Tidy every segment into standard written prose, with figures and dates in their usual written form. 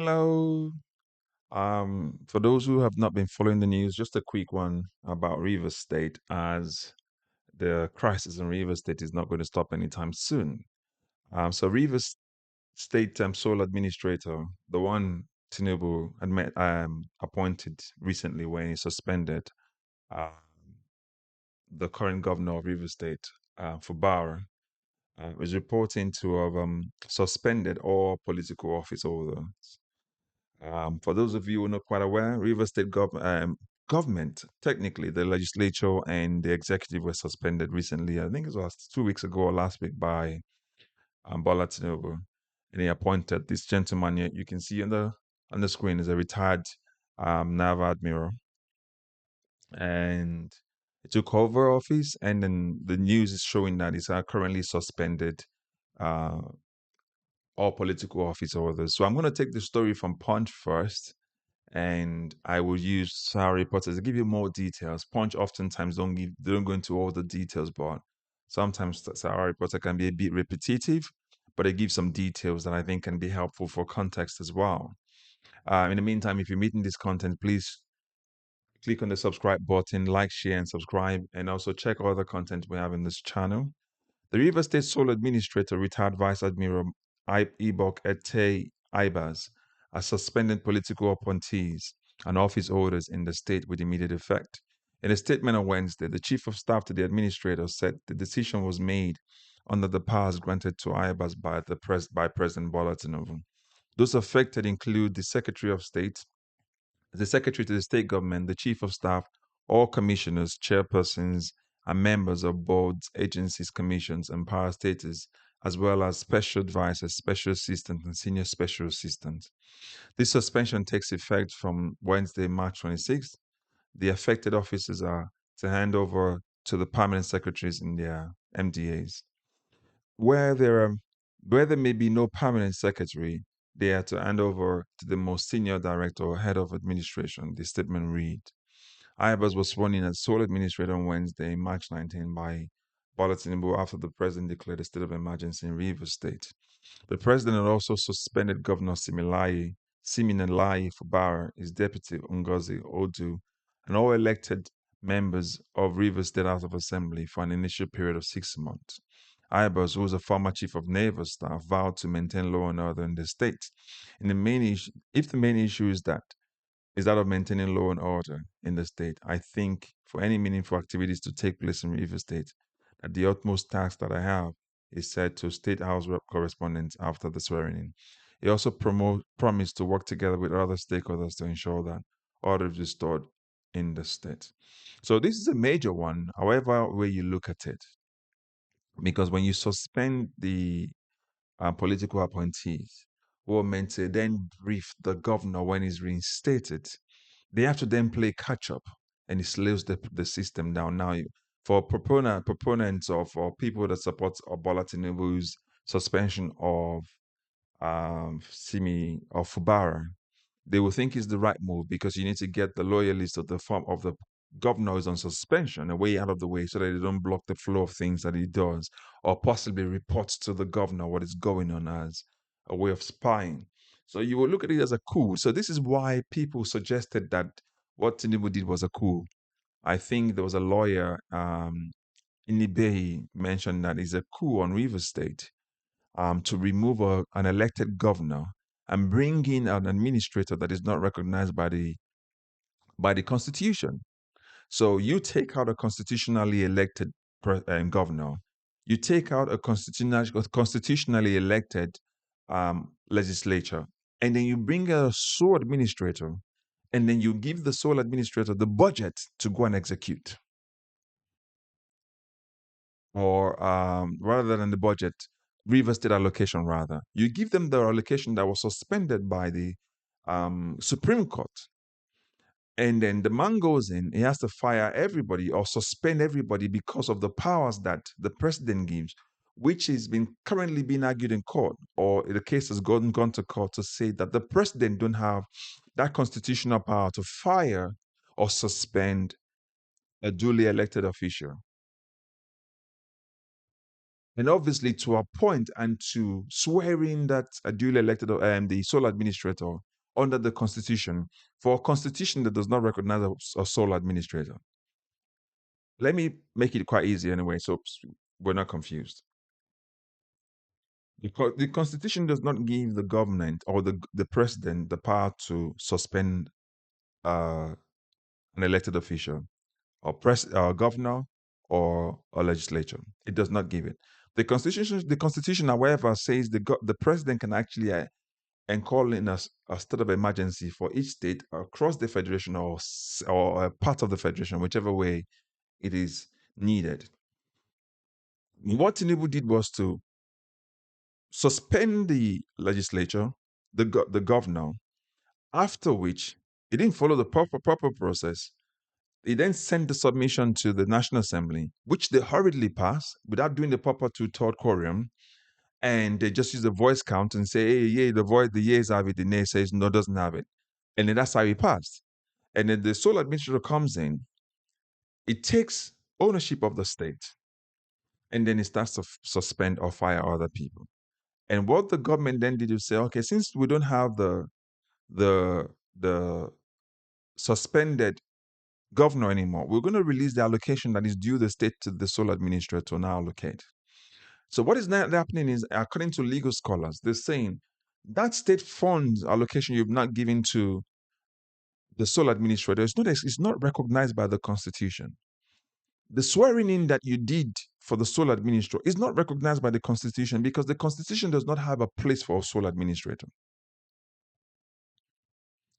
Hello. For those who have not been following the news, just a quick one about Rivers State, as the crisis in Rivers State is not going to stop anytime soon. So Rivers State sole administrator, the one Tinubu appointed recently when he suspended uh, the current governor of Rivers State, Fubara, is reporting to have suspended all political office holders. For those of you who are not quite aware, Rivers State government, technically, the legislature and the executive were suspended recently. I think it was 2 weeks ago or last week by Bola Tinubu, and he appointed this gentleman here. You can see on the screen is a retired naval admiral, and he took over office. And then the news is showing that he's currently suspended uh, all political office holders. So I'm going to take the story from Punch first, and I will use Sahara reporters to give you more details. Punch oftentimes they don't go into all the details, but sometimes the Sahara reporter can be a bit repetitive, but it gives some details that I think can be helpful for context as well. In the meantime, if you're meeting this content, please click on the subscribe button, like, share, and subscribe, and also check all the content we have in this channel. The River State Sole Administrator, retired Vice Admiral Ibok-Ete Ibas, has suspended political appointees and office holders in the state with immediate effect. In a statement on Wednesday, the Chief of Staff to the Administrator said the decision was made under the powers granted to Ibas by President Bola Tinubu. Those affected include the Secretary of State, the Secretary to the State Government, the Chief of Staff, all commissioners, chairpersons, and members of boards, agencies, commissions, and parastatals, as well as special advisors, special assistants, and senior special assistants. This suspension takes effect from Wednesday, March 26th. The affected officers are to hand over to the permanent secretaries in their MDAs. Where there are where there may be no permanent secretary, they are to hand over to the most senior director or head of administration, the statement read. Ibas was sworn in as sole administrator on Wednesday, March 19, by Bola Tinubu after the president declared a state of emergency in Rivers State. The president had also suspended Governor Siminalayi Fubara, his deputy Ngozi Odu, and all elected members of Rivers State House of Assembly for an initial period of 6 months. Ibas, who was a former chief of naval staff, vowed to maintain law and order in the state. If the main issue is that of maintaining law and order in the state, I think for any meaningful activities to take place in Rivers State, that the utmost task that I have is said to State House correspondents after the swearing in. He also promised to work together with other stakeholders to ensure that order is restored in the state. So this is a major one, however way you look at it, because when you suspend the political appointees who are meant to then brief the governor when he's reinstated, they have to then play catch up, and it slows the system down. Now, for proponents of or people that support Bola Tinubu's suspension of Simi or Fubara, they will think it's the right move because you need to get the loyalists of the form of the governor is on suspension away out of the way so that they don't block the flow of things that he does or possibly reports to the governor what is going on as a way of spying. So you will look at it as a coup. So this is why people suggested that what Tinubu did was a coup. I think there was a lawyer, Inibehi, mentioned that it's a coup on Rivers State to remove an elected governor and bring in an administrator that is not recognized by the Constitution. So you take out a constitutionally elected governor, you take out a constitutionally elected legislature, and then you bring a sole administrator, and then you give the sole administrator the budget to go and execute, or rather than the budget, River State allocation rather. You give them the allocation that was suspended by the Supreme Court. And then the man goes in, he has to fire everybody or suspend everybody because of the powers that the president gives, which is been currently being argued in court, or the case has gone to court to say that the president don't have that constitutional power to fire or suspend a duly elected official. and obviously to appoint and to swear in that a duly elected the sole administrator under the constitution for a constitution that does not recognize a sole administrator. Let me make it quite easy anyway, so we're not confused. Because the constitution does not give the government or the president the power to suspend uh, an elected official or governor or a legislature. It does not give it. The constitution, however, says the president can actually and call in a state of emergency for each state across the federation or a part of the federation, whichever way it is needed. What Tinubu did was to suspend the legislature, the governor, after which he didn't follow the proper process. He then sent the submission to the National Assembly, which they hurriedly passed without doing the proper two-third quorum, and they just use the voice count and say, hey, yeah, the yeas have it, the nay says no, doesn't have it. And then that's how he passed. And then the sole administrator comes in, it takes ownership of the state, and then it starts to suspend or fire other people. And what the government then did is say, okay, since we don't have the the suspended governor anymore, we're going to release the allocation that is due the state to the sole administrator to now allocate. So what is now happening is, according to legal scholars, they're saying that state funds allocation you've not given to the sole administrator is not recognized by the constitution. The swearing in that you did for the sole administrator is not recognized by the constitution because the constitution does not have a place for a sole administrator.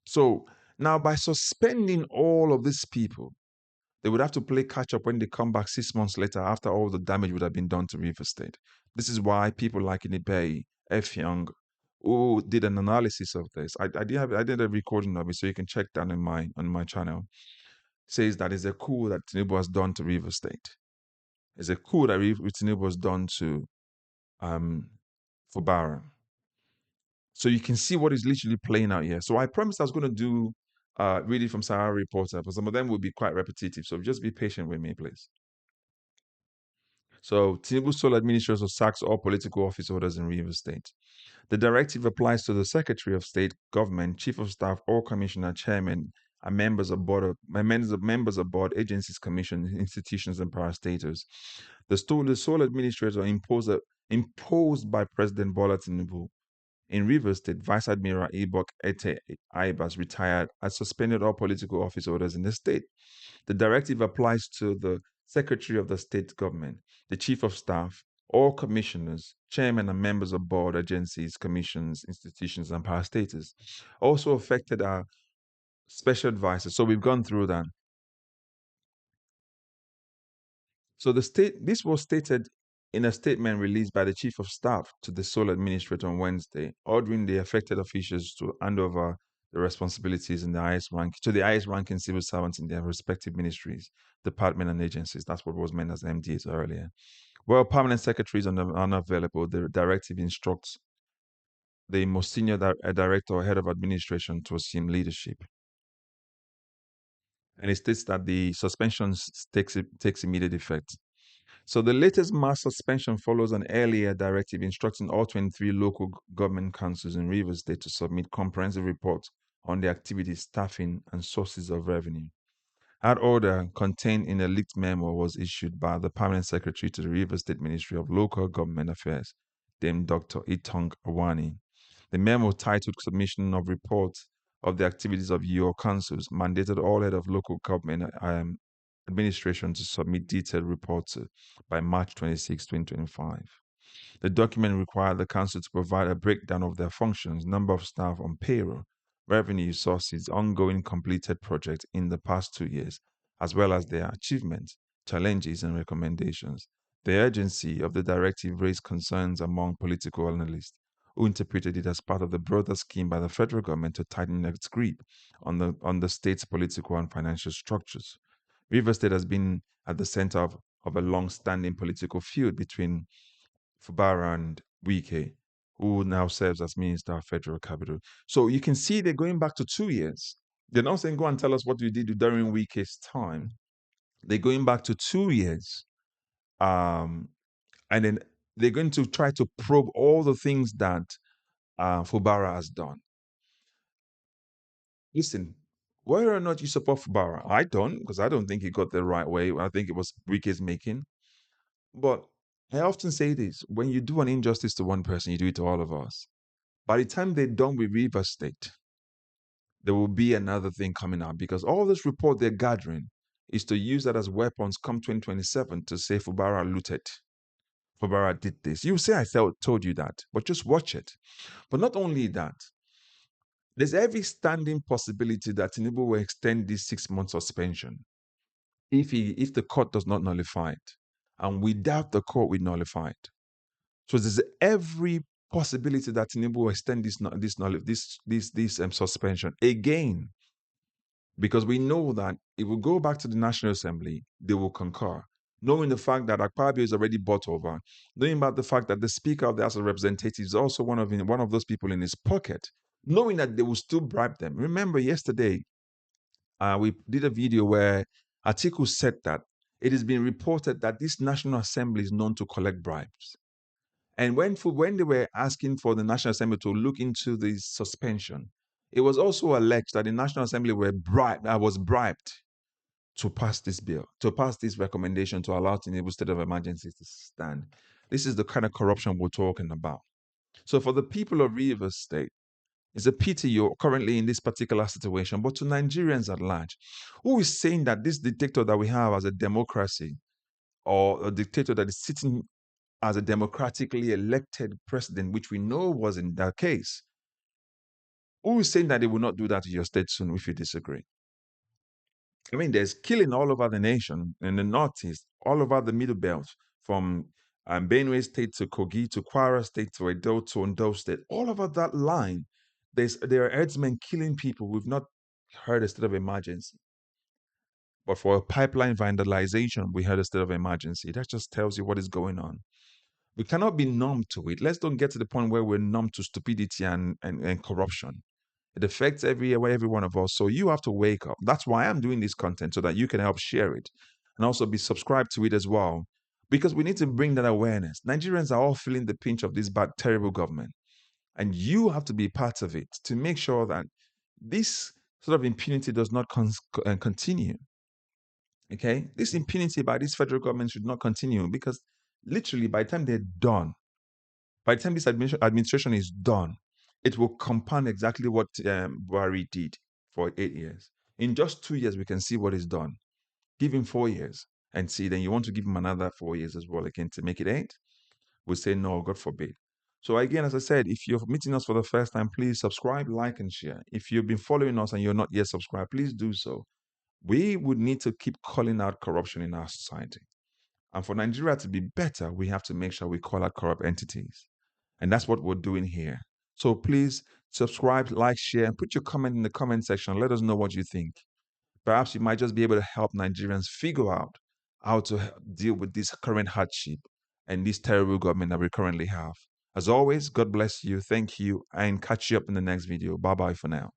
So now, by suspending all of these people, they would have to play catch up when they come back 6 months later after all the damage would have been done to River State. This is why people like Inibei, F. Young, who did an analysis of this. I did a recording of it, so you can check that on my channel. Says that is a coup that Tinubu has done to River State. It's a coup that Tinubu has done to Fubara. So you can see what is literally playing out here. So I promised I was going to do reading from Sahara Reporter, but some of them will be quite repetitive. So just be patient with me, please. So Tinubu sole administrator sacks all political office holders in Rivers State. The directive applies to the Secretary of State, Government, Chief of Staff, or Commissioner, Chairman, and members of board, agencies, commissions, institutions, and parastatals. The sole administrator imposed by President Bola Tinubu in Rivers State, Vice Admiral Ibok-Ete Ibas retired, has suspended all political office holders in the state. The directive applies to the Secretary of the State Government, the Chief of Staff, all commissioners, chairmen and members of board, agencies, commissions, institutions, and parastatals. Also affected are special advisors. So we've gone through that. So this was stated in a statement released by the Chief of Staff to the sole administrator on Wednesday, ordering the affected officials to hand over the responsibilities in the highest ranking civil servants in their respective ministries, departments, and agencies. That's what was meant as MDs earlier. While permanent secretaries are unavailable, the directive instructs the most senior director or head of administration to assume leadership. And it states that the suspension takes immediate effect. So the latest mass suspension follows an earlier directive instructing all 23 local government councils in Rivers State to submit comprehensive reports on their activities, staffing, and sources of revenue. That order, contained in a leaked memo, was issued by the Permanent Secretary to the Rivers State Ministry of Local Government Affairs, Dame Dr. Itong Awani. The memo, titled Submission of Reports of the Activities of Your Councils, mandated all head of local government administration to submit detailed reports by March 26, 2025. The document required the council to provide a breakdown of their functions, number of staff on payroll, revenue sources, ongoing completed projects in the past 2 years, as well as their achievements, challenges, and recommendations. The urgency of the directive raised concerns among political analysts, who interpreted it as part of the broader scheme by the federal government to tighten its grip on the state's political and financial structures. Rivers State has been at the center of a long-standing political feud between Fubara and Wike, who now serves as Minister of Federal Capital. So you can see they're going back to 2 years. They're not saying, go and tell us what you did during Wike's time. They're going back to 2 years. And then They're going to try to probe all the things that Fubara has done. Listen, whether or not you support Fubara, I don't, because I don't think he got the right way. I think it was Wike's making. But I often say this: when you do an injustice to one person, you do it to all of us. By the time they're done with River State, there will be another thing coming out, because all this report they're gathering is to use that as weapons come 2027 to say Fubara looted. Fubara did this. You say I told you that, but just watch it. But not only that, there's every standing possibility that Tinubu will extend this 6 month suspension if the court does not nullify it. And we doubt the court will nullify it. So there's every possibility that Tinubu will extend this suspension again, because we know that if we go back to the National Assembly, they will concur. Knowing the fact that Akpabio is already bought over, knowing about the fact that the Speaker of the House of Representatives is also one of those people in his pocket, knowing that they will still bribe them. Remember yesterday, we did a video where Atiku said that it has been reported that this National Assembly is known to collect bribes. And when they were asking for the National Assembly to look into this suspension, it was also alleged that the National Assembly was bribed to pass this bill, to pass this recommendation to allow Tinubu state of emergency to stand. This is the kind of corruption we're talking about. So for the people of Rivers State, it's a pity you're currently in this particular situation, but to Nigerians at large, who is saying that this dictator that we have as a democracy, or a dictator that is sitting as a democratically elected president, which we know wasn't that case, who is saying that they will not do that to your state soon if you disagree? I mean, there's killing all over the nation, in the Northeast, all over the Middle Belt, from Benue State to Kogi to Kwara State to Edo to Ondo State, all over that line, there are herdsmen killing people. We've not heard a state of emergency. But for a pipeline vandalization, we heard a state of emergency. That just tells you what is going on. We cannot be numb to it. Let's don't get to the point where we're numb to stupidity and corruption. It affects every one of us. So you have to wake up. That's why I'm doing this content, so that you can help share it and also be subscribed to it as well. Because we need to bring that awareness. Nigerians are all feeling the pinch of this bad, terrible government. And you have to be part of it to make sure that this sort of impunity does not continue. Okay? This impunity by this federal government should not continue, because literally by the time they're done, by the time this administration is done, it will compound exactly what Buhari did for 8 years. In just 2 years, we can see what is done. Give him 4 years and see. Then you want to give him another 4 years as well again to make it 8? We'll say no, God forbid. So again, as I said, if you're meeting us for the first time, please subscribe, like, and share. If you've been following us and you're not yet subscribed, please do so. We would need to keep calling out corruption in our society. And for Nigeria to be better, we have to make sure we call out corrupt entities. And that's what we're doing here. So please subscribe, like, share, and put your comment in the comment section. Let us know what you think. Perhaps you might just be able to help Nigerians figure out how to deal with this current hardship and this terrible government that we currently have. As always, God bless you. Thank you, and catch you up in the next video. Bye-bye for now.